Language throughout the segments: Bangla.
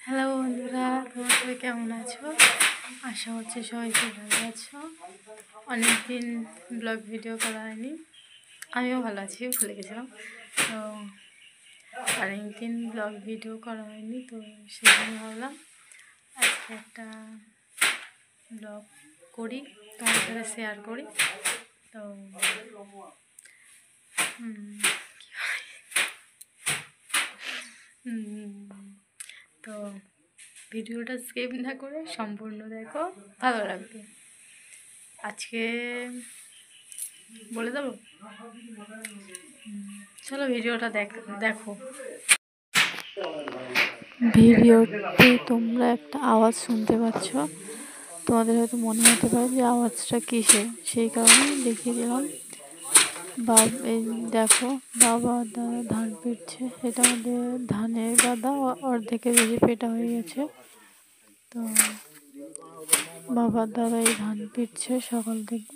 হ্যালো বন্ধুরা, তোমরা সবাই কেমন আছো? আশা করছি সবাই খুব ভালো আছো। অনেকদিন ব্লগ ভিডিও করা হয়নি, আমিও ভালো আছি, ভুলে গেছিলাম। তো অনেকদিন ব্লগ ভিডিও করা হয়নি, তো সেই জন্য ভাবলাম আজকে একটা ব্লগ করি, তোমার সাথে শেয়ার করি। তো তো ভিডিওটা স্কিপ না করে সম্পূর্ণ দেখো, ভালো লাগবে। আজকে বলে দেবো, চলো ভিডিওটা দেখো। ভিডিওতে তোমরা একটা আওয়াজ শুনতে পাচ্ছ, তোমাদের হয়তো মনে হতে পারে যে আওয়াজটা কিসের, সেই কারণেই দেখিয়ে দিলাম। এই দেখো, বাবা দাদা ধান পিটছে। এটা আমাদের ধানের গাদা অর্ধেকের বেশি পেটা হয়ে গেছে। তো বাবার দাদা এই ধান পিটছে সকাল থেকে।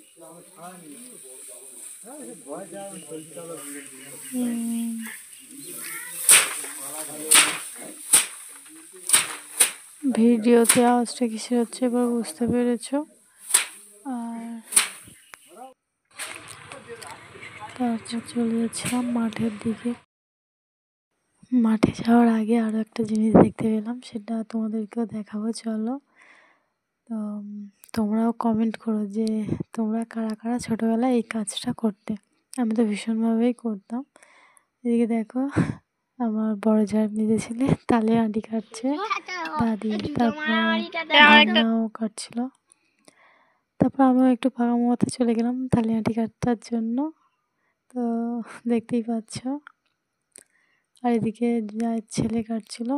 ভিডিওতে আওয়াজটা কিসের হচ্ছে এবার বুঝতে পেরেছ। আর তারপর চলে যাচ্ছিলাম মাঠের দিকে। মাঠে যাওয়ার আগে আরও একটা জিনিস দেখতে পেলাম, সেটা তোমাদেরকেও দেখাবো। চলো, তো তোমরাও কমেন্ট করো যে তোমরা কারা কারা ছোটোবেলায় এই কাজটা করতে। আমি তো ভীষণভাবেই করতাম। এদিকে দেখো, আমার বড় যার মেজে ছেলে তালে আঁটি কাটছে দাদি, তারপর ভাগনাও কাটছিল। তারপর আমিও একটু ফাঁকা মতো চলে গেলাম তালে আঁটি কাটার জন্য। তো দেখতেই পাচ্ছ, আর এদিকে যার ছেলে কাটছিল।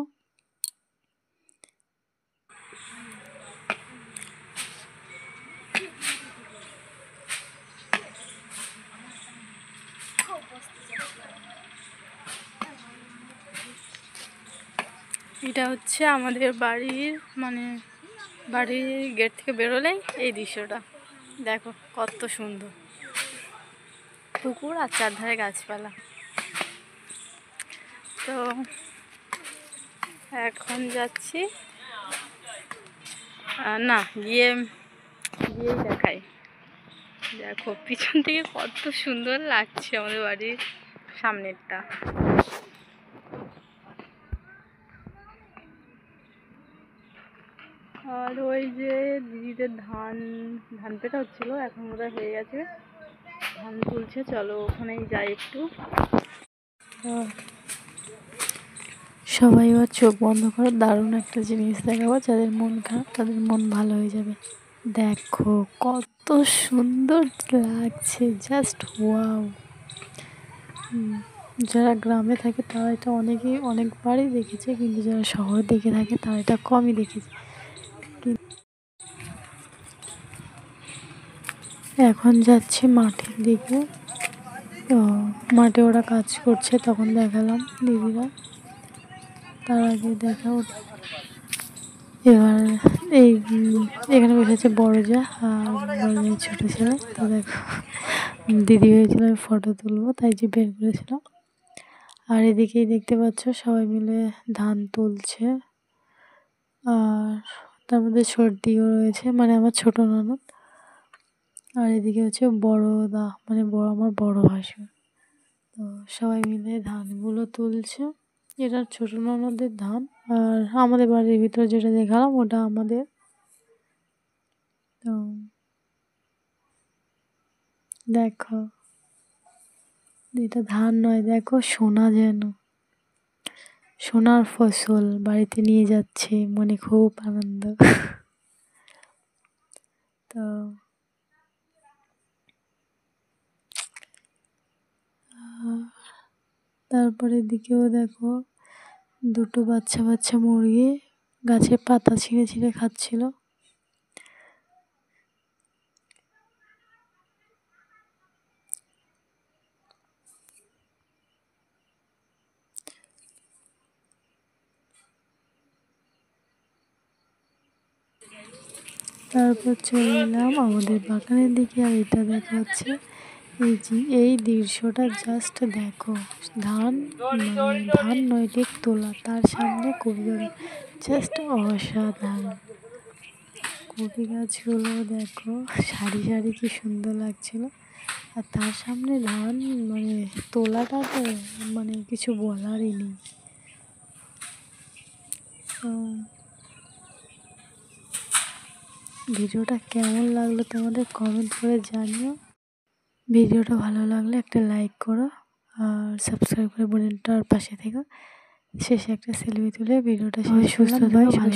এটা হচ্ছে আমাদের বাড়ির, মানে বাড়ির গেট থেকে বেরোলেই এই দৃশ্যটা দেখো, কত সুন্দর পুকুর আর চারধারে গাছপালা। তো এখন যাচ্ছি না, গিয়েই দেখাই। দেখো পিছন থেকে কত সুন্দর লাগছে আমাদের বাড়ির সামনেরটা। আর ওই যে দিদিদের ধান পেটা হচ্ছিলো, এখন বোধহয় হয়ে গেছে, ধান তুলছে। চলো ওখানেই যাই একটু। সবাই এবার চোখ বন্ধ করো, দারুণ একটা জিনিস দেখাবো। যাদের মন খারাপ তাদের মন ভালো হয়ে যাবে। দেখো কত সুন্দর লাগছে, জাস্ট ওয়াও। যারা গ্রামে থাকে তারা এটা অনেকবারই দেখেছে, কিন্তু যারা শহরে দেখে থাকে তারা এটা কমই দেখেছে। এখন যাচ্ছি মাঠের দিকে। তো মাঠে ওরা কাজ করছে, তখন দেখালাম দিদিরা। তার আগে দেখাও, এবার এখানে বসেছে বড় যা আর বড় যা ছোটো ছেলে। তো দেখো, দিদি হয়েছিল আমি ফটো তুলবো, তাই যে বের করেছিলাম। আর এদিকেই দেখতে পাচ্ছ সবাই মিলে ধান তুলছে। আর তার মধ্যে সর্দিও রয়েছে, মানে আমার ছোটো ননদ। আর এদিকে হচ্ছে বড়দা, মানে আমার বড় ভাসুর। তো সবাই মিলে ধানগুলো তুলছে। এটা ছোটো ননদের ধান, আর আমাদের বাড়ির ভিতরে যেটা দেখালাম ওটা আমাদের। তো দেখো, এটা ধান নয়, দেখো সোনা, যেন সোনার ফসল বাড়িতে নিয়ে যাচ্ছে, মনে খুব আনন্দ। তো তারপরে দিকেও দেখো, দুটো বাচ্চা বাচ্চা মুরগি গাছের পাতা ছিঁড়ে ছিঁড়ে খাচ্ছিল। তারপর চলে এলাম আমাদের বাগানের দিকে। আর এটা দেখা হচ্ছে, এই দৃশ্যটা জাস্ট দেখো, ধান ধান নয় ঠিক তোলা, তার সামনে কপি গাছ, জাস্ট অসাধারণ। কপি গাছগুলো দেখো সারি সারি কি সুন্দর লাগছিল, আর তার সামনে ধান তোলাটা তো কিছু বলারই নেই। তো ভিডিওটা কেমন লাগলো তোমাদের কমেন্ট করে জানিও। ভিডিওটা ভালো লাগলে একটা লাইক করো আর সাবস্ক্রাইব করে বোনটার পাশে থেকো। শেষে একটা সেলফি তুলে ভিডিওটা শেষ করলাম। সুস্থ থাকো, ভালো